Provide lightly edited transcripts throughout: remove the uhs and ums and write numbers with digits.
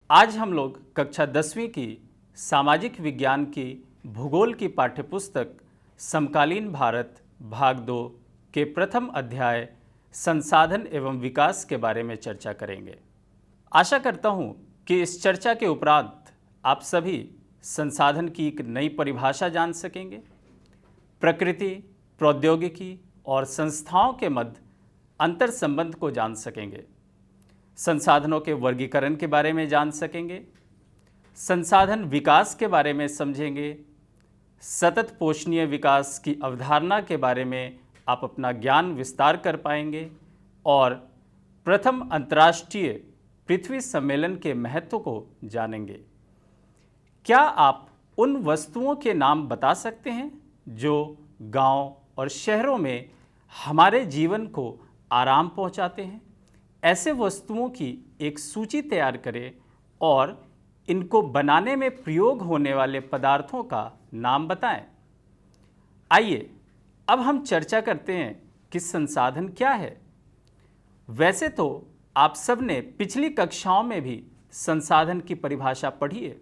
आज हम लोग कक्षा 10वीं की सामाजिक विज्ञान की भूगोल की पाठ्यपुस्तक समकालीन भारत भाग 2 के प्रथम अध्याय संसाधन एवं विकास के बारे में चर्चा करेंगे। आशा करता हूँ कि इस चर्चा के उपरांत आप सभी संसाधन की एक नई परिभाषा जान सकेंगे, प्रकृति, प्रौद्योगिकी और संस्थाओं के मध्य अंतर संबंध को जान सकेंगे, संसाधनों के वर्गीकरण के बारे में जान सकेंगे, संसाधन विकास के बारे में समझेंगे, सतत पोषणीय विकास की अवधारणा के बारे में आप अपना ज्ञान विस्तार कर पाएंगे और प्रथम अंतर्राष्ट्रीय पृथ्वी सम्मेलन के महत्व को जानेंगे। क्या आप उन वस्तुओं के नाम बता सकते हैं जो गांव और शहरों में हमारे जीवन को आराम पहुंचाते हैं? ऐसे वस्तुओं की एक सूची तैयार करें और इनको बनाने में प्रयोग होने वाले पदार्थों का नाम बताएं। आइए अब हम चर्चा करते हैं कि संसाधन क्या है। वैसे तो आप सब ने पिछली कक्षाओं में भी संसाधन की परिभाषा पढ़ी है,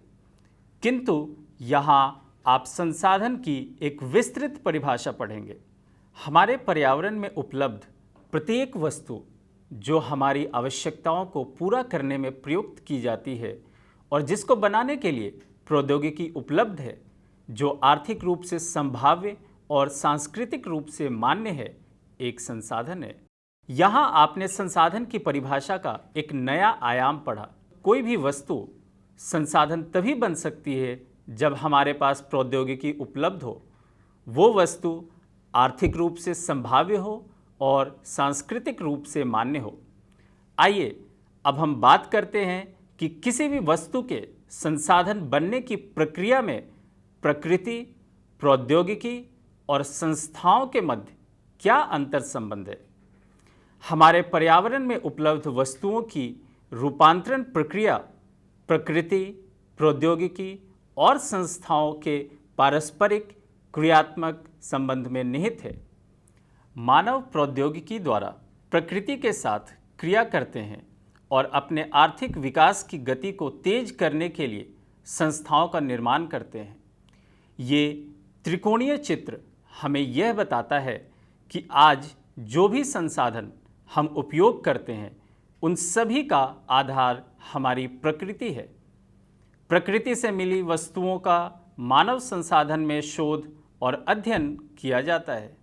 किंतु यहाँ आप संसाधन की एक विस्तृत परिभाषा पढ़ेंगे। हमारे पर्यावरण में उपलब्ध प्रत्येक वस्तु जो हमारी आवश्यकताओं को पूरा करने में प्रयुक्त की जाती है और जिसको बनाने के लिए प्रौद्योगिकी उपलब्ध है, जो आर्थिक रूप से संभाव्य और सांस्कृतिक रूप से मान्य है, एक संसाधन है। यहाँ आपने संसाधन की परिभाषा का एक नया आयाम पढ़ा। कोई भी वस्तु संसाधन तभी बन सकती है जब हमारे पास प्रौद्योगिकी उपलब्ध हो, वो वस्तु आर्थिक रूप से संभाव्य हो और सांस्कृतिक रूप से मान्य हो। आइए अब हम बात करते हैं कि किसी भी वस्तु के संसाधन बनने की प्रक्रिया में प्रकृति, प्रौद्योगिकी और संस्थाओं के मध्य क्या अंतर संबंध है। हमारे पर्यावरण में उपलब्ध वस्तुओं की रूपांतरण प्रक्रिया प्रकृति, प्रौद्योगिकी और संस्थाओं के पारस्परिक क्रियात्मक संबंध में निहित है। मानव प्रौद्योगिकी द्वारा प्रकृति के साथ क्रिया करते हैं और अपने आर्थिक विकास की गति को तेज करने के लिए संस्थाओं का निर्माण करते हैं। ये त्रिकोणीय चित्र हमें यह बताता है कि आज जो भी संसाधन हम उपयोग करते हैं, उन सभी का आधार हमारी प्रकृति है। प्रकृति से मिली वस्तुओं का मानव संसाधन में शोध और अध्ययन किया जाता है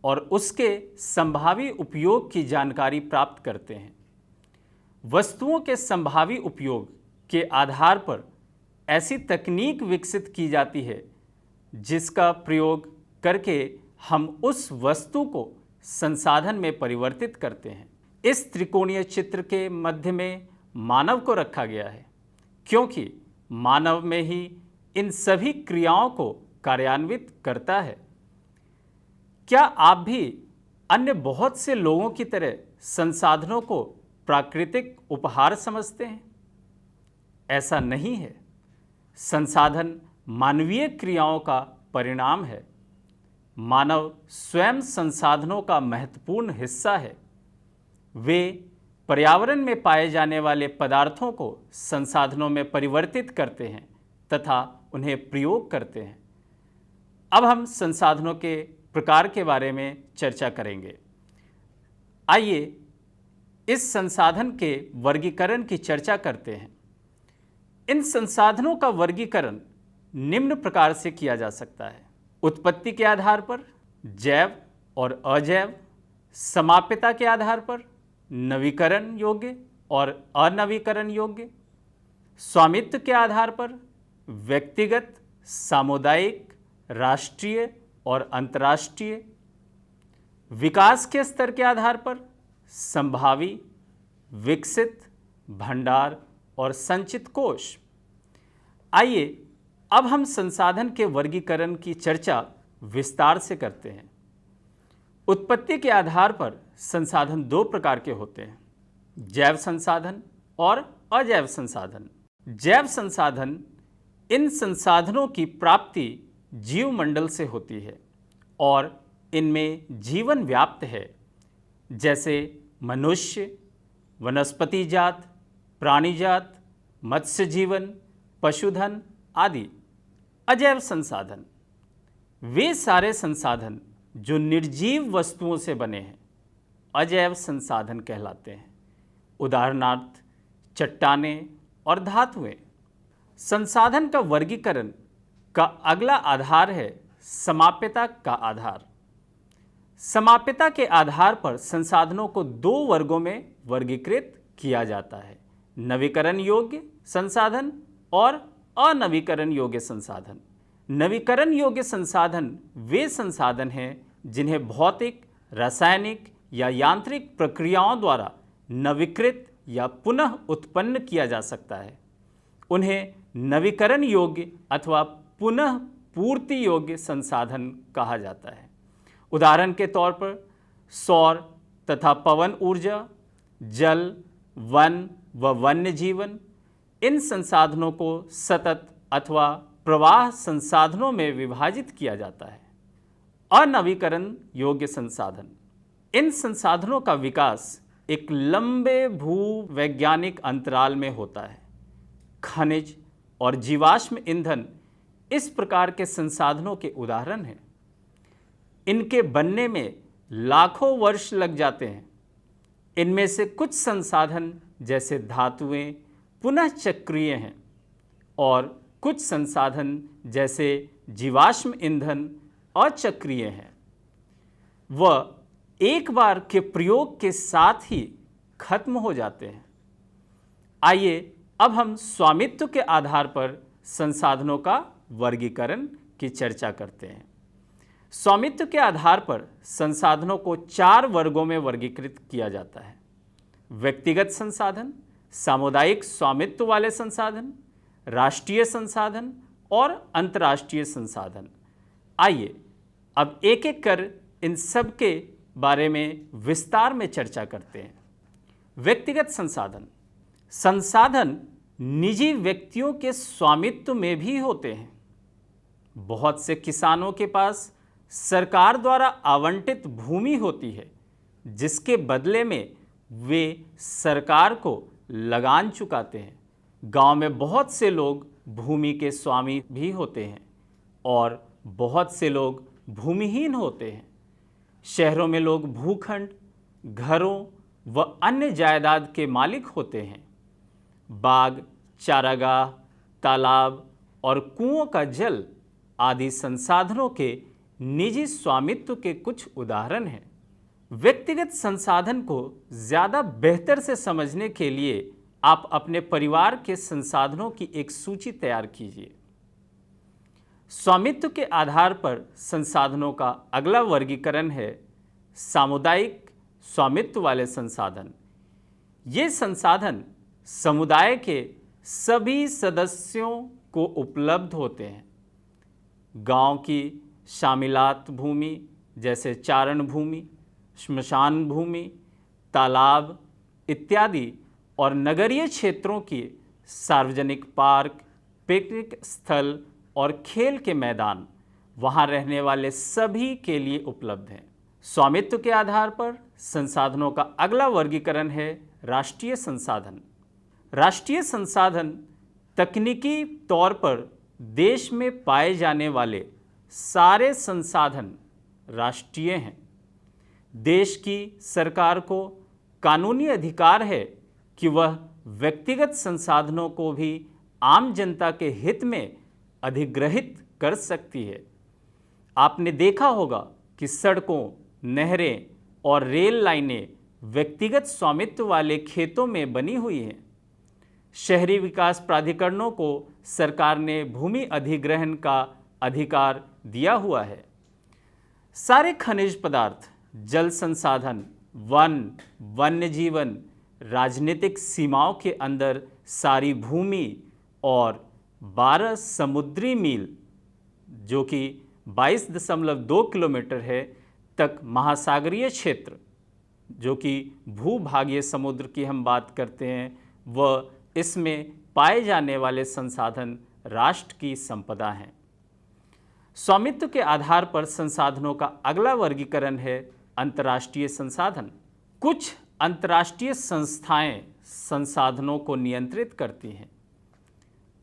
और उसके संभावी उपयोग की जानकारी प्राप्त करते हैं। वस्तुओं के संभावी उपयोग के आधार पर ऐसी तकनीक विकसित की जाती है जिसका प्रयोग करके हम उस वस्तु को संसाधन में परिवर्तित करते हैं। इस त्रिकोणीय चित्र के मध्य में मानव को रखा गया है, क्योंकि मानव में ही इन सभी क्रियाओं को कार्यान्वित करता है। क्या आप भी अन्य बहुत से लोगों की तरह संसाधनों को प्राकृतिक उपहार समझते हैं? ऐसा नहीं है। संसाधन मानवीय क्रियाओं का परिणाम है। मानव स्वयं संसाधनों का महत्वपूर्ण हिस्सा है। वे पर्यावरण में पाए जाने वाले पदार्थों को संसाधनों में परिवर्तित करते हैं तथा उन्हें प्रयोग करते हैं। अब हम संसाधनों के प्रकार के बारे में चर्चा करेंगे। आइए इस संसाधन के वर्गीकरण की चर्चा करते हैं। इन संसाधनों का वर्गीकरण निम्न प्रकार से किया जा सकता है: उत्पत्ति के आधार पर, जैव और अजैव, समाप्यता के आधार पर, नवीकरण योग्य और अनवीकरण योग्य, स्वामित्व के आधार पर, व्यक्तिगत, सामुदायिक, राष्ट्रीय और अंतर्राष्ट्रीय, विकास के स्तर के आधार पर, संभावी, विकसित, भंडार और संचित कोश। आइए अब हम संसाधन के वर्गीकरण की चर्चा विस्तार से करते हैं। उत्पत्ति के आधार पर संसाधन दो प्रकार के होते हैं: जैव संसाधन और अजैव संसाधन। जैव संसाधन इन संसाधनों की प्राप्ति जीवमंडल से होती है और इनमें जीवन व्याप्त है, जैसे मनुष्य, वनस्पति जात, प्राणी जात, मत्स्य जीवन, पशुधन आदि। अजैव संसाधन वे सारे संसाधन जो निर्जीव वस्तुओं से बने हैं अजैव संसाधन कहलाते हैं। उदाहरणार्थ चट्टानें और धातुएं। संसाधन का वर्गीकरण का अगला आधार है समाप्यता का आधार। समाप्यता के आधार पर संसाधनों को दो वर्गों में वर्गीकृत किया जाता है, नवीकरण योग्य संसाधन और अनवीकरण योग्य संसाधन। नवीकरण योग्य संसाधन वे संसाधन हैं जिन्हें भौतिक, रासायनिक या यांत्रिक प्रक्रियाओं द्वारा नवीकृत या पुनः उत्पन्न किया जा सकता है। उन्हें नवीकरण योग्य अथवा पुनः पूर्ति योग्य संसाधन कहा जाता है। उदाहरण के तौर पर सौर तथा पवन ऊर्जा, जल, वन व वन्य जीवन। इन संसाधनों को सतत अथवा प्रवाह संसाधनों में विभाजित किया जाता है। अनवीकरण योग्य संसाधन। इन संसाधनों का विकास एक लंबे भूवैज्ञानिक अंतराल में होता है। खनिज और जीवाश्म ईंधन इस प्रकार के संसाधनों के उदाहरण हैं। इनके बनने में लाखों वर्ष लग जाते हैं। इनमें से कुछ संसाधन जैसे धातुएं पुनः चक्रीय हैं और कुछ संसाधन जैसे जीवाश्म ईंधन अचक्रीय हैं। वह एक बार के प्रयोग के साथ ही खत्म हो जाते हैं। आइए अब हम स्वामित्व के आधार पर संसाधनों का वर्गीकरण की चर्चा करते हैं। स्वामित्व के आधार पर संसाधनों को 4 वर्गों में वर्गीकृत किया जाता है। व्यक्तिगत संसाधन, सामुदायिक स्वामित्व वाले संसाधन, राष्ट्रीय संसाधन और अंतर्राष्ट्रीय संसाधन। आइए अब एक एक कर इन सब के बारे में विस्तार में चर्चा करते हैं। व्यक्तिगत संसाधन। संसाधन निजी व्यक्तियों के स्वामित्व में भी होते हैं। बहुत से किसानों के पास सरकार द्वारा आवंटित भूमि होती है, जिसके बदले में वे सरकार को लगान चुकाते हैं। गांव में बहुत से लोग भूमि के स्वामी भी होते हैं और बहुत से लोग भूमिहीन होते हैं। शहरों में लोग भूखंड, घरों व अन्य जायदाद के मालिक होते हैं। बाग, चारागाह, तालाब और कुओं का जल आदि संसाधनों के निजी स्वामित्व के कुछ उदाहरण हैं। व्यक्तिगत संसाधन को ज़्यादा बेहतर से समझने के लिए आप अपने परिवार के संसाधनों की एक सूची तैयार कीजिए। स्वामित्व के आधार पर संसाधनों का अगला वर्गीकरण है सामुदायिक स्वामित्व वाले संसाधन। ये संसाधन समुदाय के सभी सदस्यों को उपलब्ध होते हैं। गांव की शामिलात भूमि जैसे चारण भूमि, श्मशान भूमि, तालाब इत्यादि और नगरीय क्षेत्रों की सार्वजनिक पार्क, पिकनिक स्थल और खेल के मैदान वहां रहने वाले सभी के लिए उपलब्ध हैं। स्वामित्व के आधार पर संसाधनों का अगला वर्गीकरण है राष्ट्रीय संसाधन। राष्ट्रीय संसाधन तकनीकी तौर पर देश में पाए जाने वाले सारे संसाधन राष्ट्रीय हैं। देश की सरकार को कानूनी अधिकार है कि वह व्यक्तिगत संसाधनों को भी आम जनता के हित में अधिग्रहित कर सकती है। आपने देखा होगा कि सड़कों, नहरें और रेल लाइनें व्यक्तिगत स्वामित्व वाले खेतों में बनी हुई हैं। शहरी विकास प्राधिकरणों को सरकार ने भूमि अधिग्रहण का अधिकार दिया हुआ है। सारे खनिज पदार्थ, जल संसाधन, वन, वन्य जीवन, राजनीतिक सीमाओं के अंदर सारी भूमि और 12 समुद्री मील जो कि 22.2 किलोमीटर है तक महासागरीय क्षेत्र जो कि भूभागीय समुद्र की हम बात करते हैं, वह इसमें पाए जाने वाले संसाधन राष्ट्र की संपदा हैं। स्वामित्व के आधार पर संसाधनों का अगला वर्गीकरण है अंतर्राष्ट्रीय संसाधन। कुछ अंतर्राष्ट्रीय संस्थाएं संसाधनों को नियंत्रित करती हैं।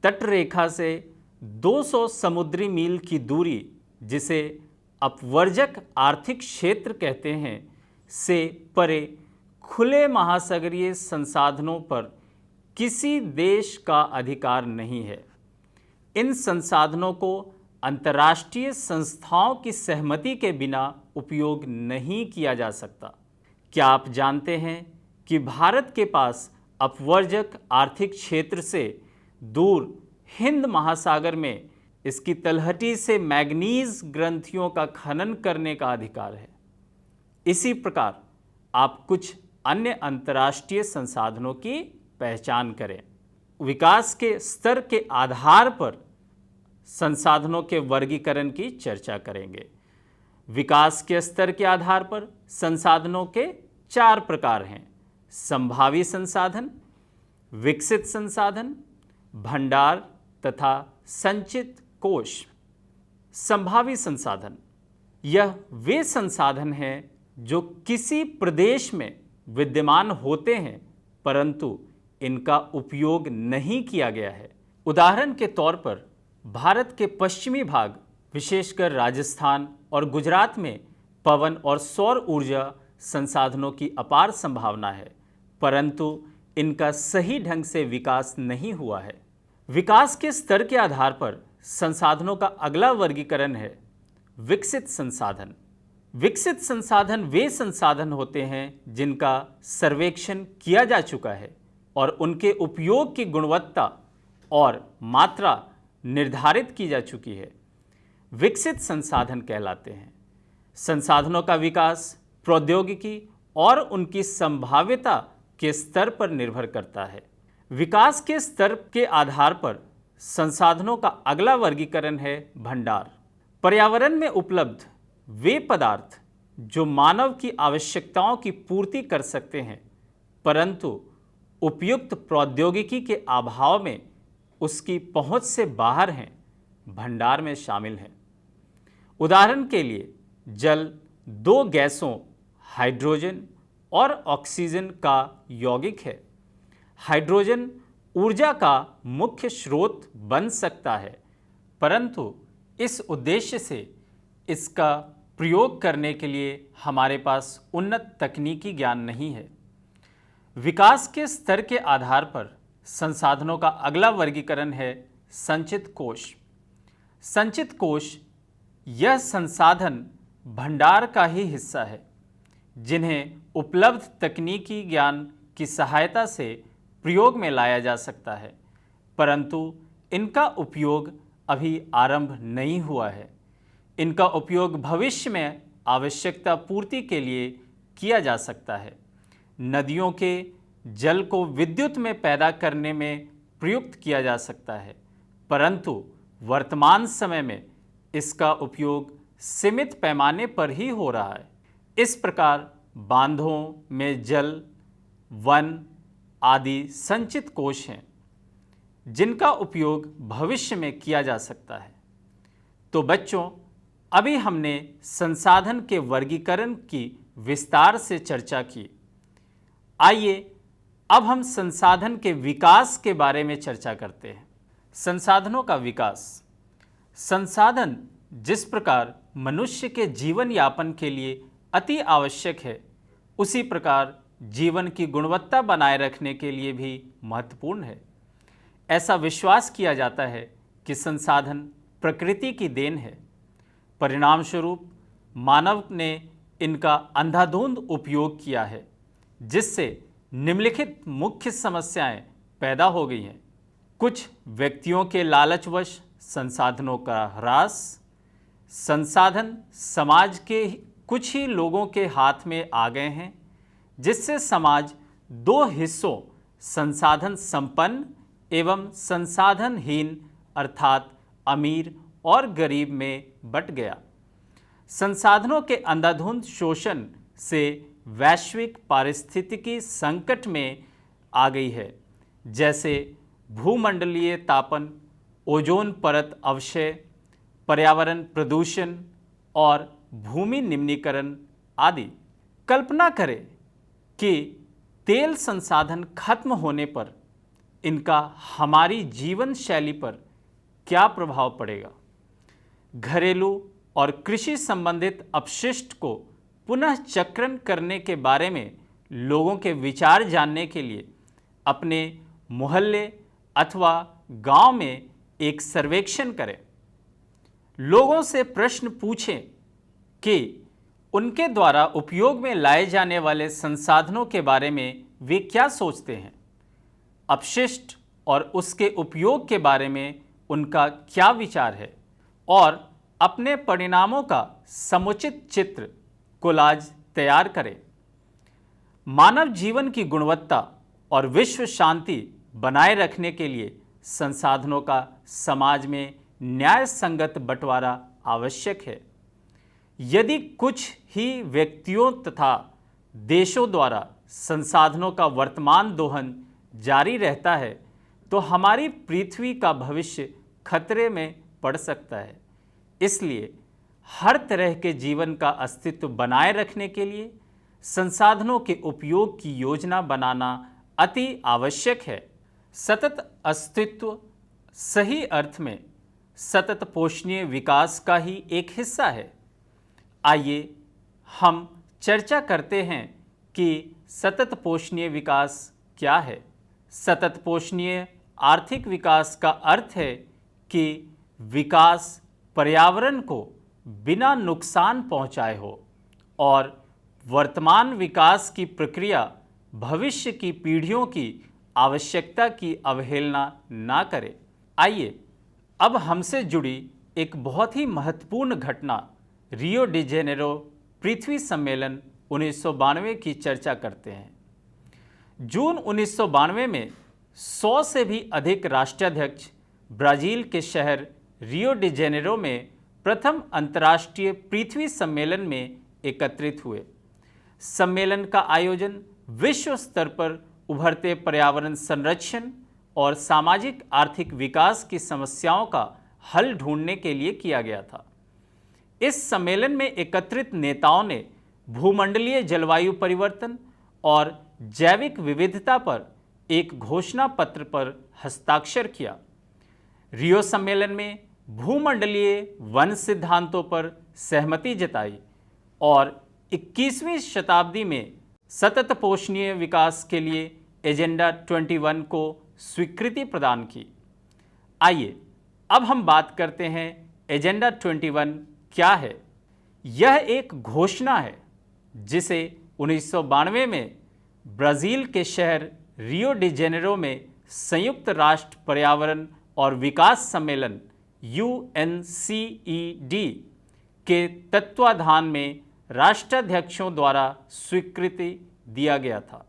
तटरेखा से 200 समुद्री मील की दूरी, जिसे अपवर्जक आर्थिक क्षेत्र कहते हैं, से परे खुले महासागरीय संसाधनों पर किसी देश का अधिकार नहीं है। इन संसाधनों को अंतर्राष्ट्रीय संस्थाओं की सहमति के बिना उपयोग नहीं किया जा सकता। क्या आप जानते हैं कि भारत के पास अपवर्जक आर्थिक क्षेत्र से दूर हिंद महासागर में इसकी तलहटी से मैग्नीज ग्रंथियों का खनन करने का अधिकार है। इसी प्रकार आप कुछ अन्य अंतर्राष्ट्रीय संसाधनों की पहचान करें। विकास के स्तर के आधार पर संसाधनों के वर्गीकरण की चर्चा करेंगे। विकास के स्तर के आधार पर संसाधनों के 4 प्रकार हैं: संभावी संसाधन, विकसित संसाधन, भंडार तथा संचित कोष। संभावी संसाधन यह वे संसाधन हैं जो किसी प्रदेश में विद्यमान होते हैं परंतु इनका उपयोग नहीं किया गया है। उदाहरण के तौर पर भारत के पश्चिमी भाग, विशेषकर राजस्थान और गुजरात में पवन और सौर ऊर्जा संसाधनों की अपार संभावना है, परंतु इनका सही ढंग से विकास नहीं हुआ है। विकास के स्तर के आधार पर संसाधनों का अगला वर्गीकरण है विकसित संसाधन। विकसित संसाधन वे संसाधन होते हैं जिनका सर्वेक्षण किया जा चुका है और उनके उपयोग की गुणवत्ता और मात्रा निर्धारित की जा चुकी है, विकसित संसाधन कहलाते हैं। संसाधनों का विकास प्रौद्योगिकी और उनकी संभाव्यता के स्तर पर निर्भर करता है। विकास के स्तर के आधार पर संसाधनों का अगला वर्गीकरण है भंडार। पर्यावरण में उपलब्ध वे पदार्थ जो मानव की आवश्यकताओं की पूर्ति कर सकते हैं परंतु उपयुक्त प्रौद्योगिकी के अभाव में उसकी पहुंच से बाहर हैं, भंडार में शामिल हैं। उदाहरण के लिए जल 2 गैसों हाइड्रोजन और ऑक्सीजन का यौगिक है। हाइड्रोजन ऊर्जा का मुख्य स्रोत बन सकता है परंतु इस उद्देश्य से इसका प्रयोग करने के लिए हमारे पास उन्नत तकनीकी ज्ञान नहीं है। विकास के स्तर के आधार पर संसाधनों का अगला वर्गीकरण है संचित कोष। संचित कोष यह संसाधन भंडार का ही हिस्सा है जिन्हें उपलब्ध तकनीकी ज्ञान की सहायता से प्रयोग में लाया जा सकता है परंतु इनका उपयोग अभी आरंभ नहीं हुआ है। इनका उपयोग भविष्य में आवश्यकता पूर्ति के लिए किया जा सकता है। नदियों के जल को विद्युत में पैदा करने में प्रयुक्त किया जा सकता है परंतु वर्तमान समय में इसका उपयोग सीमित पैमाने पर ही हो रहा है। इस प्रकार बांधों में जल, वन आदि संचित कोष हैं जिनका उपयोग भविष्य में किया जा सकता है। तो बच्चों, अभी हमने संसाधन के वर्गीकरण की विस्तार से चर्चा की। आइए अब हम संसाधन के विकास के बारे में चर्चा करते हैं। संसाधनों का विकास। संसाधन जिस प्रकार मनुष्य के जीवन यापन के लिए अति आवश्यक है उसी प्रकार जीवन की गुणवत्ता बनाए रखने के लिए भी महत्वपूर्ण है। ऐसा विश्वास किया जाता है कि संसाधन प्रकृति की देन है। परिणाम स्वरूप मानव ने इनका अंधाधुंध उपयोग किया है जिससे निम्नलिखित मुख्य समस्याएं पैदा हो गई हैं। कुछ व्यक्तियों के लालचवश संसाधनों का ह्रास, संसाधन समाज के कुछ ही लोगों के हाथ में आ गए हैं जिससे समाज 2 हिस्सों संसाधन संपन्न एवं संसाधनहीन अर्थात अमीर और गरीब में बंट गया। संसाधनों के अंधाधुंध शोषण से वैश्विक पारिस्थितिकी संकट में आ गई है, जैसे भूमंडलीय तापन, ओजोन परत अवक्षय, पर्यावरण प्रदूषण और भूमि निम्नीकरण आदि। कल्पना करें कि तेल संसाधन खत्म होने पर इनका हमारी जीवन शैली पर क्या प्रभाव पड़ेगा? घरेलू और कृषि संबंधित अपशिष्ट को पुनः चक्रण करने के बारे में लोगों के विचार जानने के लिए अपने मोहल्ले अथवा गांव में एक सर्वेक्षण करें। लोगों से प्रश्न पूछें कि उनके द्वारा उपयोग में लाए जाने वाले संसाधनों के बारे में वे क्या सोचते हैं, अपशिष्ट और उसके उपयोग के बारे में उनका क्या विचार है, और अपने परिणामों का समुचित चित्र कोलाज तैयार करें। मानव जीवन की गुणवत्ता और विश्व शांति बनाए रखने के लिए संसाधनों का समाज में न्याय संगत बंटवारा आवश्यक है। यदि कुछ ही व्यक्तियों तथा देशों द्वारा संसाधनों का वर्तमान दोहन जारी रहता है तो हमारी पृथ्वी का भविष्य खतरे में पड़ सकता है। इसलिए हर तरह के जीवन का अस्तित्व बनाए रखने के लिए संसाधनों के उपयोग की योजना बनाना अति आवश्यक है। सतत अस्तित्व सही अर्थ में सतत पोषणीय विकास का ही एक हिस्सा है। आइए हम चर्चा करते हैं कि सतत पोषणीय विकास क्या है। सतत पोषणीय आर्थिक विकास का अर्थ है कि विकास पर्यावरण को बिना नुकसान पहुंचाए हो और वर्तमान विकास की प्रक्रिया भविष्य की पीढ़ियों की आवश्यकता की अवहेलना ना करे। आइए अब हमसे जुड़ी एक बहुत ही महत्वपूर्ण घटना रियो डी जेनेरो पृथ्वी सम्मेलन 1992 की चर्चा करते हैं। जून 1992 में 100 से भी अधिक राष्ट्राध्यक्ष ब्राज़ील के शहर रियो डी जेनेरो में प्रथम अंतर्राष्ट्रीय पृथ्वी सम्मेलन में एकत्रित हुए। सम्मेलन का आयोजन विश्व स्तर पर उभरते पर्यावरण संरक्षण और सामाजिक आर्थिक विकास की समस्याओं का हल ढूंढने के लिए किया गया था। इस सम्मेलन में एकत्रित नेताओं ने भूमंडलीय जलवायु परिवर्तन और जैविक विविधता पर एक घोषणा पत्र पर हस्ताक्षर किया। रियो सम्मेलन में भूमंडलीय वन सिद्धांतों पर सहमति जताई और 21वीं शताब्दी में सतत पोषणीय विकास के लिए एजेंडा 21 को स्वीकृति प्रदान की। आइए अब हम बात करते हैं एजेंडा 21 क्या है। यह एक घोषणा है जिसे 1992 में ब्राज़ील के शहर रियो डी जेनेरो में संयुक्त राष्ट्र पर्यावरण और विकास सम्मेलन UNCED के तत्वाधान में राष्ट्राध्यक्षों द्वारा स्वीकृति दिया गया था।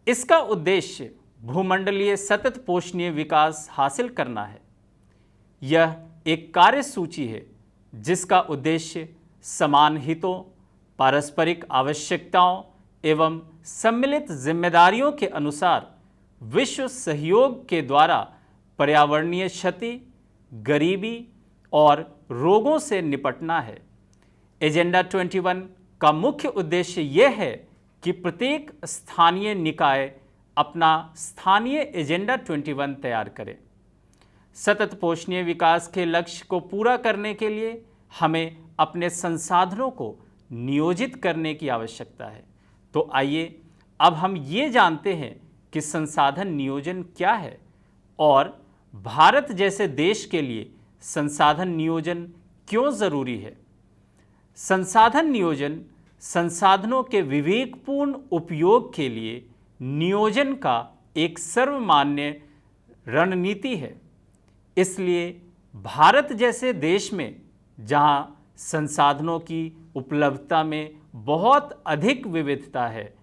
इसका उद्देश्य भूमंडलीय सतत पोषणीय विकास हासिल करना है। यह एक कार्यसूची है जिसका उद्देश्य समान हितों, पारस्परिक आवश्यकताओं एवं सम्मिलित जिम्मेदारियों के अनुसार विश्व सहयोग के द्वारा पर्यावरणीय क्षति, गरीबी और रोगों से निपटना है। एजेंडा 21 का मुख्य उद्देश्य यह है कि प्रत्येक स्थानीय निकाय अपना स्थानीय एजेंडा 21 तैयार करे। सतत पोषणीय विकास के लक्ष्य को पूरा करने के लिए हमें अपने संसाधनों को नियोजित करने की आवश्यकता है। तो आइए अब हम ये जानते हैं कि संसाधन नियोजन क्या है और भारत जैसे देश के लिए संसाधन नियोजन क्यों ज़रूरी है। संसाधन नियोजन संसाधनों के विवेकपूर्ण उपयोग के लिए नियोजन का एक सर्वमान्य रणनीति है। इसलिए भारत जैसे देश में जहां संसाधनों की उपलब्धता में बहुत अधिक विविधता है,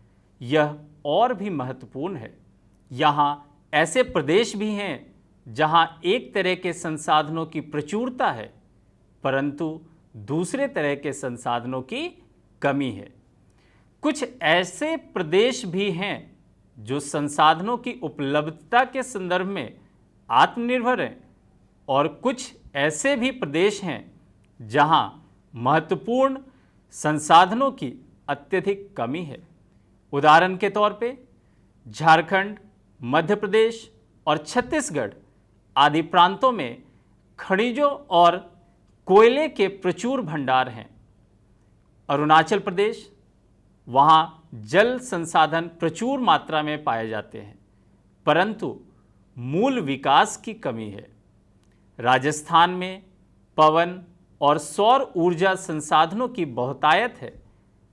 यह और भी महत्वपूर्ण है। यहाँ ऐसे प्रदेश भी हैं जहाँ एक तरह के संसाधनों की प्रचुरता है परंतु दूसरे तरह के संसाधनों की कमी है। कुछ ऐसे प्रदेश भी हैं जो संसाधनों की उपलब्धता के संदर्भ में आत्मनिर्भर हैं और कुछ ऐसे भी प्रदेश हैं जहां महत्वपूर्ण संसाधनों की अत्यधिक कमी है। उदाहरण के तौर पे झारखंड, मध्य प्रदेश, और छत्तीसगढ़ आदि प्रांतों में खनिजों और कोयले के प्रचुर भंडार हैं। अरुणाचल प्रदेश, वहाँ जल संसाधन प्रचुर मात्रा में पाए जाते हैं, परंतु मूल विकास की कमी है। राजस्थान में पवन और सौर ऊर्जा संसाधनों की बहुतायत है,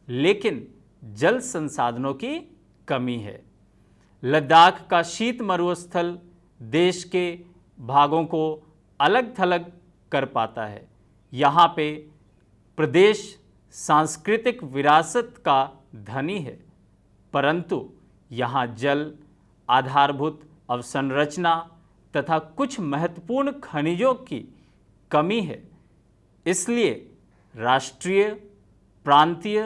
लेकिन जल संसाधनों की कमी है। लद्दाख का शीत मरुस्थल देश के भागों को अलग थलग कर पाता है। यहाँ पे प्रदेश सांस्कृतिक विरासत का धनी है, परंतु यहाँ जल, आधारभूत अवसंरचना तथा कुछ महत्वपूर्ण खनिजों की कमी है। इसलिए राष्ट्रीय, प्रांतीय,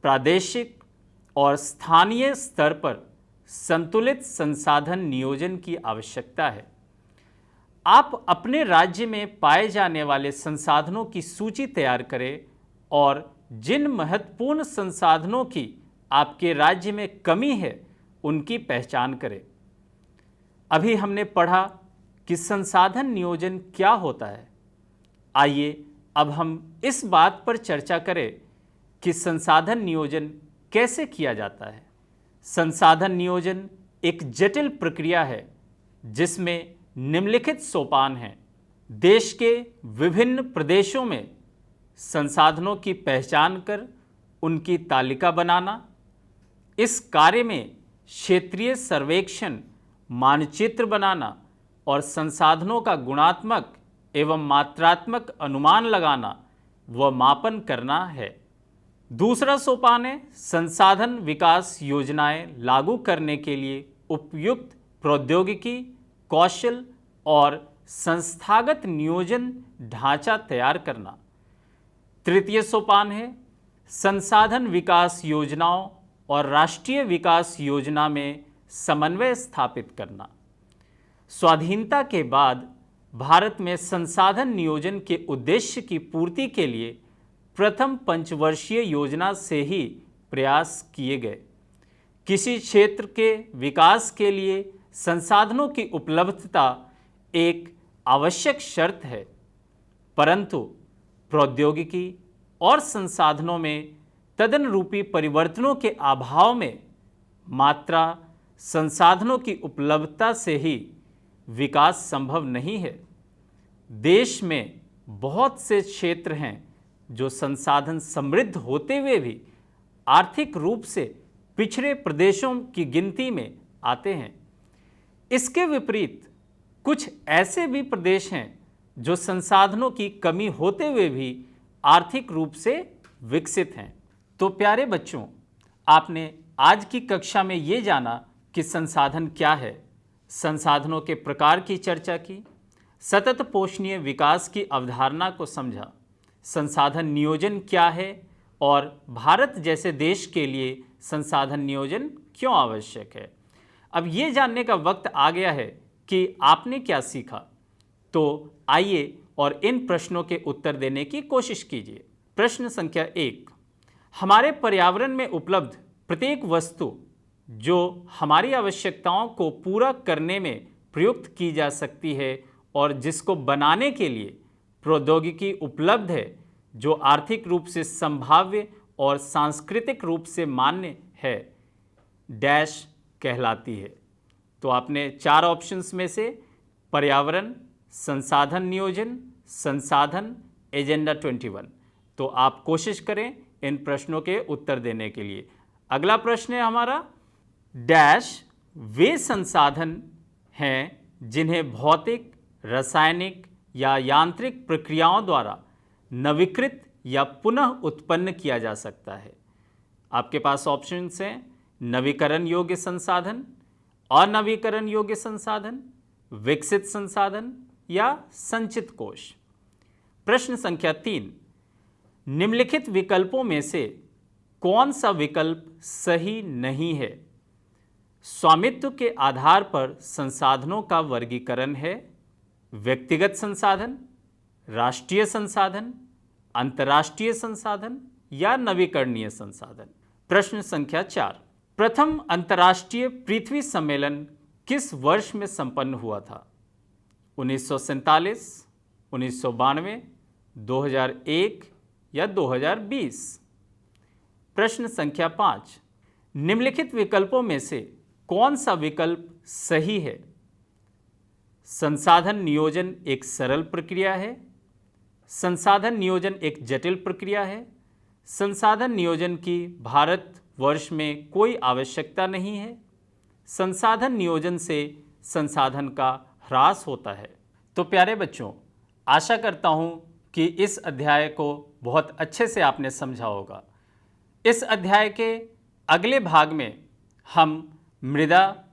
प्रादेशिक और स्थानीय स्तर पर संतुलित संसाधन नियोजन की आवश्यकता है। आप अपने राज्य में पाए जाने वाले संसाधनों की सूची तैयार करें और जिन महत्वपूर्ण संसाधनों की आपके राज्य में कमी है उनकी पहचान करें। अभी हमने पढ़ा कि संसाधन नियोजन क्या होता है। आइए अब हम इस बात पर चर्चा करें कि संसाधन नियोजन कैसे किया जाता है। संसाधन नियोजन एक जटिल प्रक्रिया है जिसमें निम्नलिखित सोपान हैं। देश के विभिन्न प्रदेशों में संसाधनों की पहचान कर उनकी तालिका बनाना। इस कार्य में क्षेत्रीय सर्वेक्षण, मानचित्र बनाना और संसाधनों का गुणात्मक एवं मात्रात्मक अनुमान लगाना व मापन करना है। दूसरा सोपान है संसाधन विकास योजनाएं लागू करने के लिए उपयुक्त प्रौद्योगिकी, कौशल और संस्थागत नियोजन ढांचा तैयार करना। तृतीय सोपान है संसाधन विकास योजनाओं और राष्ट्रीय विकास योजना में समन्वय स्थापित करना। स्वाधीनता के बाद भारत में संसाधन नियोजन के उद्देश्य की पूर्ति के लिए प्रथम पंचवर्षीय योजना से ही प्रयास किए गए। किसी क्षेत्र के विकास के लिए संसाधनों की उपलब्धता एक आवश्यक शर्त है, परंतु प्रौद्योगिकी और संसाधनों में तदनुरूपी परिवर्तनों के अभाव में मात्रा संसाधनों की उपलब्धता से ही विकास संभव नहीं है। देश में बहुत से क्षेत्र हैं जो संसाधन समृद्ध होते हुए भी आर्थिक रूप से पिछड़े प्रदेशों की गिनती में आते हैं। इसके विपरीत कुछ ऐसे भी प्रदेश हैं जो संसाधनों की कमी होते हुए भी आर्थिक रूप से विकसित हैं। तो प्यारे बच्चों, आपने आज की कक्षा में ये जाना कि संसाधन क्या है, संसाधनों के प्रकार की चर्चा की, सतत पोषणीय विकास की अवधारणा को समझा, संसाधन नियोजन क्या है और भारत जैसे देश के लिए संसाधन नियोजन क्यों आवश्यक है। अब ये जानने का वक्त आ गया है कि आपने क्या सीखा। तो आइए और इन प्रश्नों के उत्तर देने की कोशिश कीजिए। प्रश्न संख्या 1, हमारे पर्यावरण में उपलब्ध प्रत्येक वस्तु जो हमारी आवश्यकताओं को पूरा करने में प्रयुक्त की जा सकती है और जिसको बनाने के लिए प्रौद्योगिकी उपलब्ध है, जो आर्थिक रूप से संभाव्य और सांस्कृतिक रूप से मान्य है, डैश कहलाती है। तो आपने 4 ऑप्शंस में से पर्यावरण, संसाधन नियोजन, संसाधन, एजेंडा 21। तो आप कोशिश करें इन प्रश्नों के उत्तर देने के लिए। अगला प्रश्न है हमारा, डैश वे संसाधन हैं जिन्हें भौतिक, रासायनिक या यांत्रिक प्रक्रियाओं द्वारा नवीकृत या पुनः उत्पन्न किया जा सकता है। आपके पास ऑप्शंस हैं नवीकरण योग्य संसाधन, अनवीकरण योग्य संसाधन, विकसित संसाधन या संचित कोश। प्रश्न संख्या 3, निम्नलिखित विकल्पों में से कौन सा विकल्प सही नहीं है। स्वामित्व के आधार पर संसाधनों का वर्गीकरण है व्यक्तिगत संसाधन, राष्ट्रीय संसाधन, अंतर्राष्ट्रीय संसाधन या नवीकरणीय संसाधन। प्रश्न संख्या 4, प्रथम अंतर्राष्ट्रीय पृथ्वी सम्मेलन किस वर्ष में संपन्न हुआ था? 1947, 1992, 2001 या 2020? प्रश्न संख्या 5, निम्नलिखित विकल्पों में से कौन सा विकल्प सही है? संसाधन नियोजन एक सरल प्रक्रिया है, संसाधन नियोजन एक जटिल प्रक्रिया है, संसाधन नियोजन की भारतवर्ष में कोई आवश्यकता नहीं है, संसाधन नियोजन से संसाधन का ह्रास होता है। तो प्यारे बच्चों, आशा करता हूँ कि इस अध्याय को बहुत अच्छे से आपने समझा होगा। इस अध्याय के अगले भाग में हम मृदा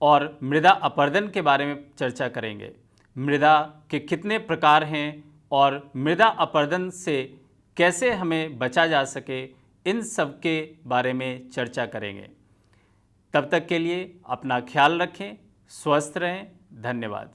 और मृदा अपरदन के बारे में चर्चा करेंगे। मृदा के कितने प्रकार हैं और मृदा अपरदन से कैसे हमें बचा जा सके, इन सब के बारे में चर्चा करेंगे। तब तक के लिए अपना ख्याल रखें, स्वस्थ रहें। धन्यवाद।